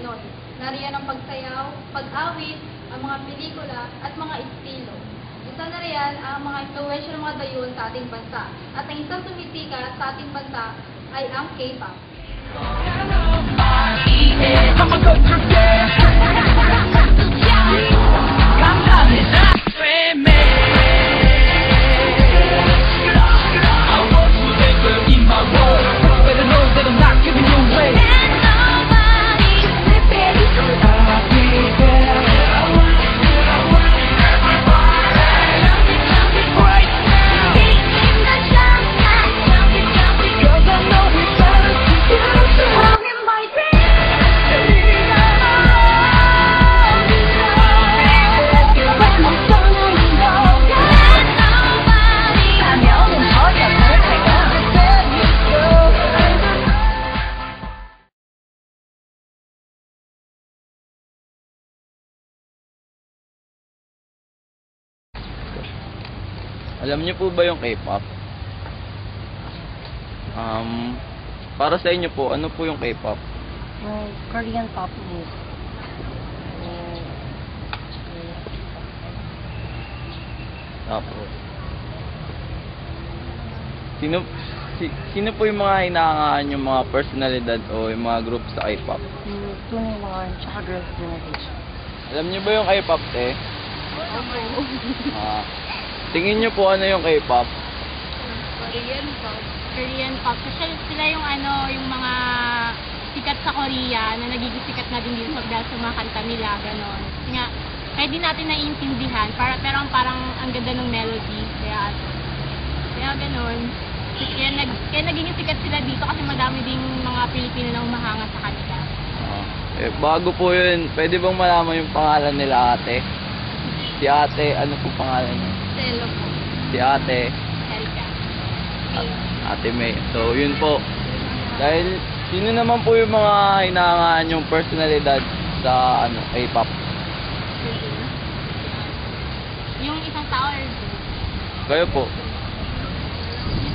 Pinoy. Nariyan ang pagsayaw, pag-awit, ang mga pelikula at mga estilo. Isa na riyan ang mga influensya ng mga dayuhan sa ating bansa. At ang isang sumisikat sa ating bansa ay ang K-pop. Alam niyo po ba yung K-pop? Para sa inyo po, ano po yung K-pop? Korean pop music. Tapos, sino po yung mga hinahangaan yung mga personalidad o yung mga group sa K-pop? 21, tsaka Girls' Generation. Alam niyo ba yung K-pop, te? Tingin niyo po ano yung K-pop? Korean pop. Korean pop. Kasi sila yung yung mga sikat sa Korea na nagiging sikat na din dito dahil sa mga kanta nila, gano'n. Kasi nga, kahit di natin naiintindihan, pero parang ang ganda ng melody. Kaya gano'n. Kaya naging sikat sila dito kasi madami ding mga Pilipino na umahanga sa kanila. Bago po yun, pwede bang malaman yung pangalan nila, ate? Si ate, ano po pangalan niya? Selo po. Si ate, Erika. ate May. So, yun po. Dahil, sino naman po yung mga hinahangaan yung personalidad sa K-pop? Yung isang tao or group? Kayo po.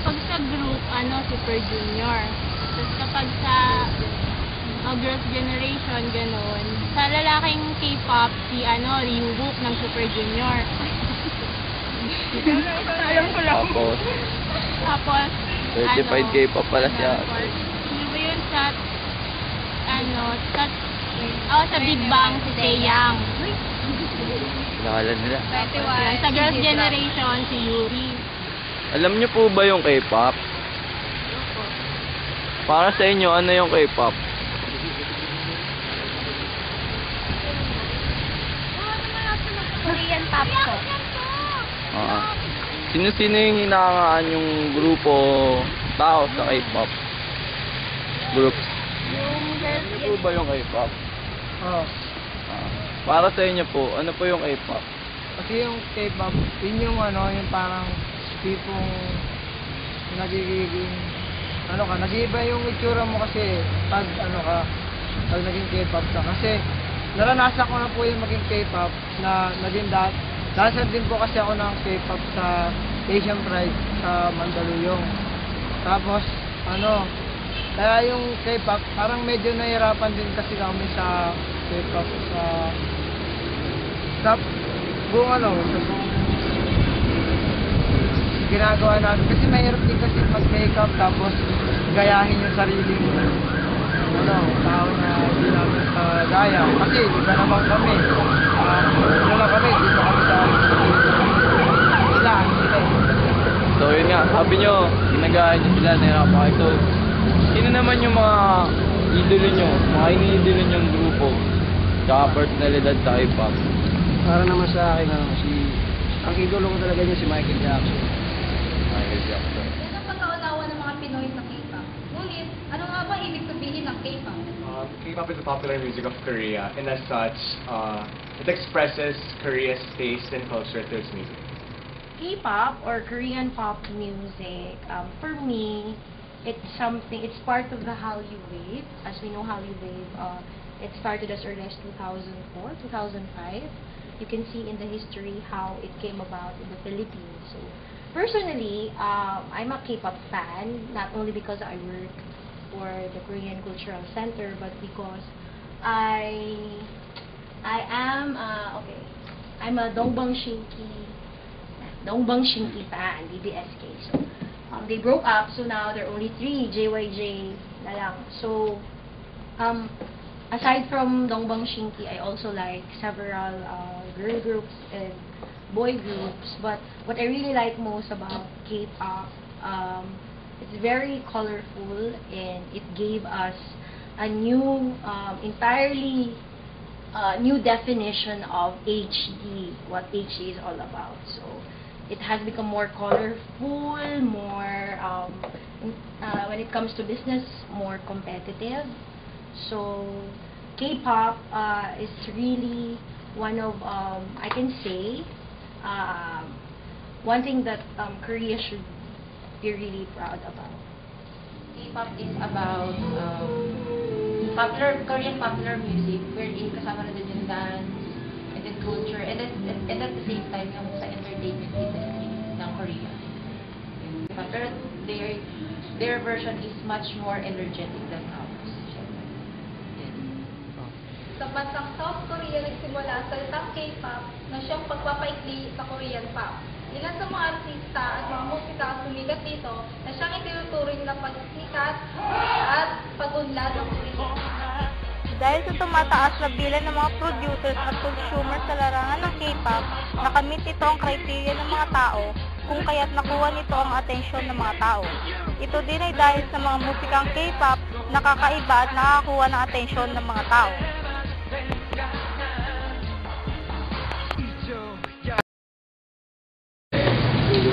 Pag sa group, Super Junior. Tapos kapag sa Girls' Generation, gano'n. Sa lalaking K-pop, si Ryuwook ng Super Junior. Alam ko lang. Tapos, certified K-pop pala siya. Sino ba yun sa sa Big Bang, si Taeyang. Kilala nila. Sa Girls' Generation, si Yuri. Alam niyo po ba yung K-pop? Para sa inyo, ano yung K-pop? Korean pop ko. Sino-sino yung hinahangaan yung grupo tao sa K-pop? Groups. Ano po ba yung K-pop? Para sa inyo po, ano po yung K-pop? Kasi yung K-pop, yun yung yung parang tipong nagiging nag-iiba yung itsura mo kasi pag pag naging K-pop ka. Kasi naranasan ko na po yung maging K-pop na naging dancer din po kasi ako ng K-pop sa Asian Pride sa Mandaluyong. Tapos kaya yung K-pop parang medyo nahirapan din kasi kami sa K-pop sa buong ginagawa namin kasi mahirap din kasi mag-makeup tapos gayahin yung sarili mo tao na hindi namin gaya kasi iba naman kami lang kami dito kami sa sila So yun nga, sabi nyo, ginagaya nyo sila, nahirapan kayo. So, sino naman yung mga idolo nyo, mga iniidolo nyong grupo tsaka personalidad sa K-pop? para naman sa akin ang idolo ko talaga yun si Michael Jackson. Michael Jackson. Yan ang pagkaunawa ng mga Pinoy sa K-pop. Ngunit, ano nga ba ibig sabihin ng K-pop? K-pop is the popular music of Korea, and as such, it expresses Korea's taste and culture through its music. K-pop or Korean pop music, for me, it's part of the Hallyu Wave. As we know, Hallyu Wave, it started as early as 2004, 2005. You can see in the history how it came about in the Philippines. So, personally, I'm a K-pop fan, not only because I work for the Korean Cultural Center, but because I am okay. I'm a Dongbang Shinki fan, DBSK. So they broke up, so now there are only 3 JYJ na lang. So aside from Dongbang Shinki, I also like several girl groups and boy groups. But what I really like most about K-pop, it's very colorful and it gave us a new, entirely new definition of HD, what HD is all about. So it has become more colorful, more, when it comes to business, more competitive. So K-pop is really one of, I can say, one thing that Korea should be really proud about. K-pop is about Korean popular music, wherein kasama na din yung dance, and then culture, and at the same time yung sa entertainment industry ng Korea. Pero their version is much more energetic than ours. Sa bansang South Korea, nagsimula ang salitang K-pop na siyang pagpapaikli sa Korean pop. Ilan sa mga artista at mga musika ang sumikat dito na siyang itinuturing na pagsikat at pag-unlad ng Korea. Dahil sa tumataas na bilang ng mga producers at consumers sa larangan ng K-pop, nakamit ito ang kriteriya ng mga tao kung kaya't nakuha nito ang atensyon ng mga tao. Ito din ay dahil sa mga musikang K-pop nakakaiba at nakakakuha ng atensyon ng mga tao.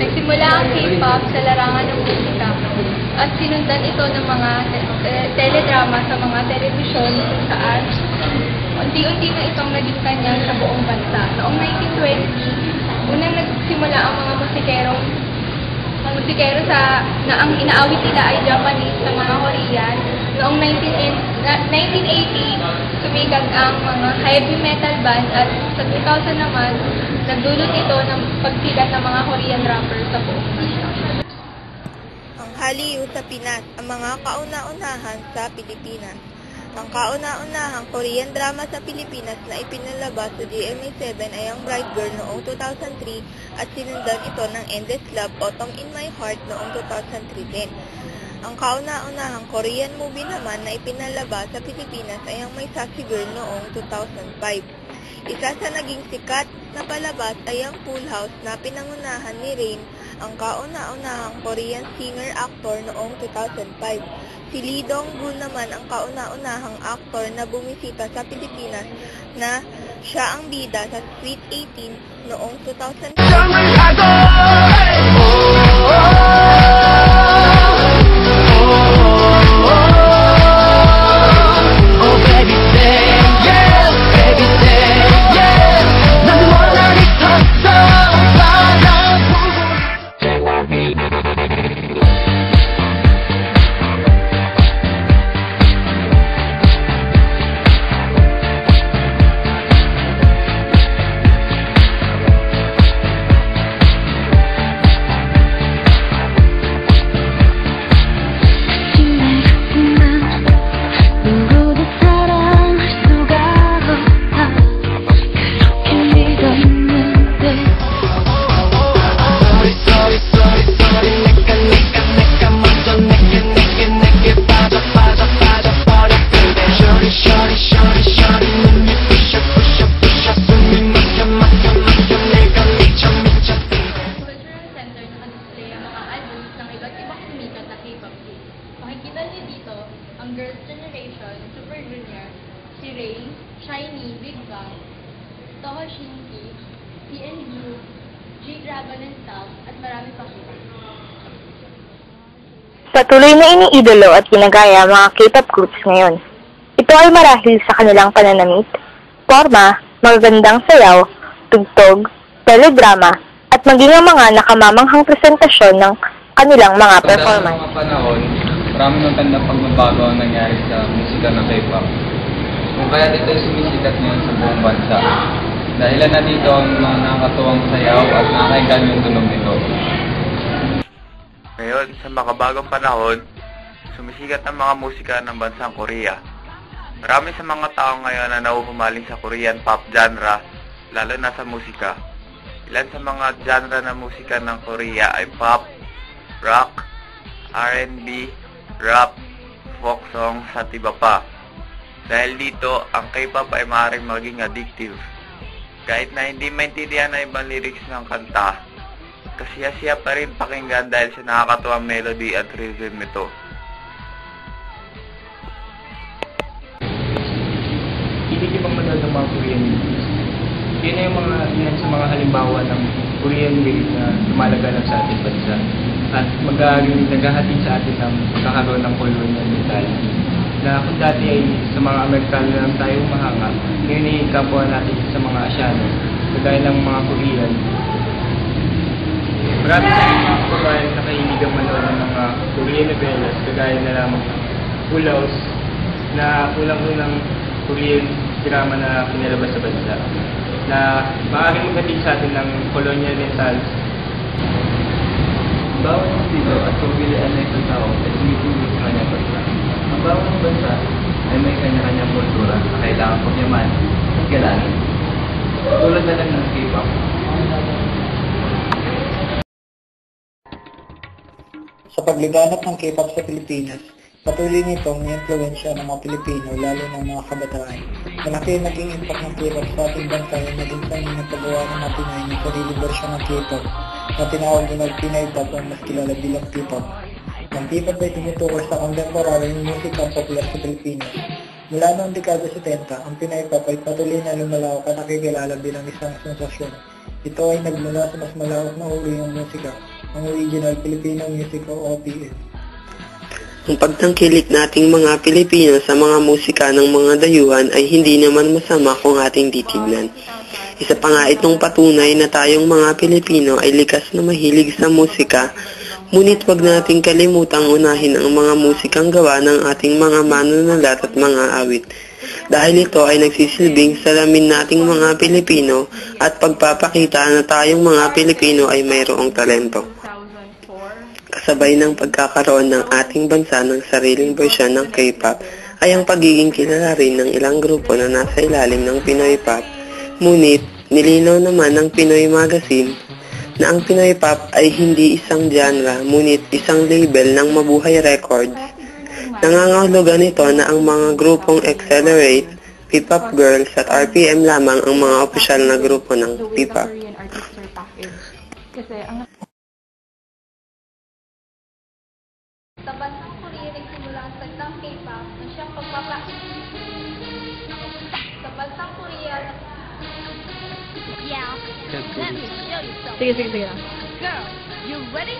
Nagsimula ang K-pop sa larangan ng musika at sinundan ito ng mga teledrama sa mga telebisyon kung saan unti-unti na itong naging kanyang sa buong bansa. Noong 1920, unang nagsimula ang mga musikero na ang inaawit nila ay Japanese na mga Korean. Noong 1980, sumikat ang mga heavy metal band at sa 2000 naman, nagdulot ito ng pagsikat ng mga Korean rappers sa buong bansa. Ang haliw sa Pinas, ang mga kauna-unahan sa Pilipinas. Ang kauna-unahang Korean drama sa Pilipinas na ipinalabas sa GMA7 ay ang Bright Girl noong 2003 at sinundan ito ng Endless Love, Autumn in My Heart noong 2003 din. Ang kauna-unahang Korean movie naman na ipinalabas sa Pilipinas ay ang My Sassy Girl noong 2005. Isa sa naging sikat na palabas ay ang Full House na pinangunahan ni Rain, ang kauna-unahang Korean singer-actor noong 2005. Si Lee Dong-gun naman ang kauna-unahang aktor na bumisita sa Pilipinas na siya ang bida sa Sweet 18 noong 2000. Makikita niyo dito ang Girls' Generation, Super Junior, si Ray, Shiny, Big Bang, Toho Shinki, TNU, G-Dragon and South, at marami pa po. Patuloy na iniidolo at ginagaya mga K-pop groups ngayon. Ito ay marahil sa kanilang pananamit, forma, magagandang sayaw, tugtog, teledrama, at maging ang mga nakamamanghang presentasyon ng kanilang mga performance. Sa mga panahon, marami ng tandang pagbabago ang nangyari sa musika ng K-pop. Kung kaya dito ay sumisikat ngayon sa buong bansa. Dahilan na dito ang mga nakakatuwang sayaw at nakakaigan yung tunog nito. Ngayon, sa makabagong panahon, sumisikat ang mga musika ng bansang Korea. Marami sa mga tao ngayon na nahuhumaling sa Korean pop genre, lalo na sa musika. Ilan sa mga genre na musika ng Korea ay pop, rock, R&B, rap, folk songs at iba pa. Dahil dito, ang K-pop ay maaaring maging addictive. Kahit na hindi maintindihan na ibang lyrics ng kanta, kasiya-siya pa rin pakinggan dahil sa nakakatuwang melody at rhythm nito. Ibig ibang manood ng mga Korean movies. Yun na yung ilan sa mga halimbawa ng Korean wave na lumalaganap sa ating bansa. At naghahatid sa atin ng pagkakaroon ng colonial mentality. Na kung dati ay sa mga Amerikano lang tayo mahanga, ngayon ay kapwa natin sa mga Asyano, kagaya ng mga Korean. Marami sa mga kababayan na kahilig ang manood ng mga Korean novelas, kagaya na lamang Full House, na unang-unang Korean drama na pinalabas sa bansa, na maaaring maghatid sa atin ng colonial mentality. Bawat estilo at pagpilian ng isang tao ay tumitulong sa kanyang bansa. Ang bawat bansa ay may kanya-kanyang kultura na kailangan pagyaman at galangin. Tulad na lang ng K-pop. Sa pagliganap ng K-pop sa Pilipinas, patuloy nitong i-influensya ng mga Pilipino, lalo ng mga kabataan. Malaki ang naging impact ng K-pop sa ating bansa yung naging sanhin ng paggawa ng mga Pinoy ng sarili bersyon ng K-pop na tinawag din ng Pinay Pop ang mas kilala bilang P-pop. Ang P-pop ay tumutukoy sa contemporary musika ang popular sa Pilipinas. Mula noong dekada 70, ang Pinay Pop ay patuloy na lumalawak at nakikilala bilang isang sensasyon. Ito ay nagmula sa mas malawak na uri ng musika, ang original Filipino music o OPM. Ang pagtangkilik nating mga Pilipino sa mga musika ng mga dayuhan ay hindi naman masama kung ating titignan. Isa pa nga itong patunay na tayong mga Pilipino ay likas na mahilig sa musika, ngunit wag nating kalimutang unahin ang mga musikang gawa ng ating mga manunulat at mga awit. Dahil ito ay nagsisilbing salamin nating mga Pilipino at pagpapakita na tayong mga Pilipino ay mayroong talento. Kasabay ng pagkakaroon ng ating bansa ng sariling bersyon ng K-pop ay ang pagiging kilala rin ng ilang grupo na nasa ilalim ng Pinoy Pop. Ngunit, nilinaw naman ng Pinoy Magazine na ang Pinoy Pop ay hindi isang genre, ngunit isang label ng Mabuhay Records. Nangangahulugan nito na ang mga grupong Accelerate, P-pop Girls at RPM lamang ang mga opisyal na grupo ng P-pop. Sa bansang Korea, nagsimula ang salitang K-pop na siyang Sa bansang Korea, Yeah. Let me show you something. Sige. Girl, you ready?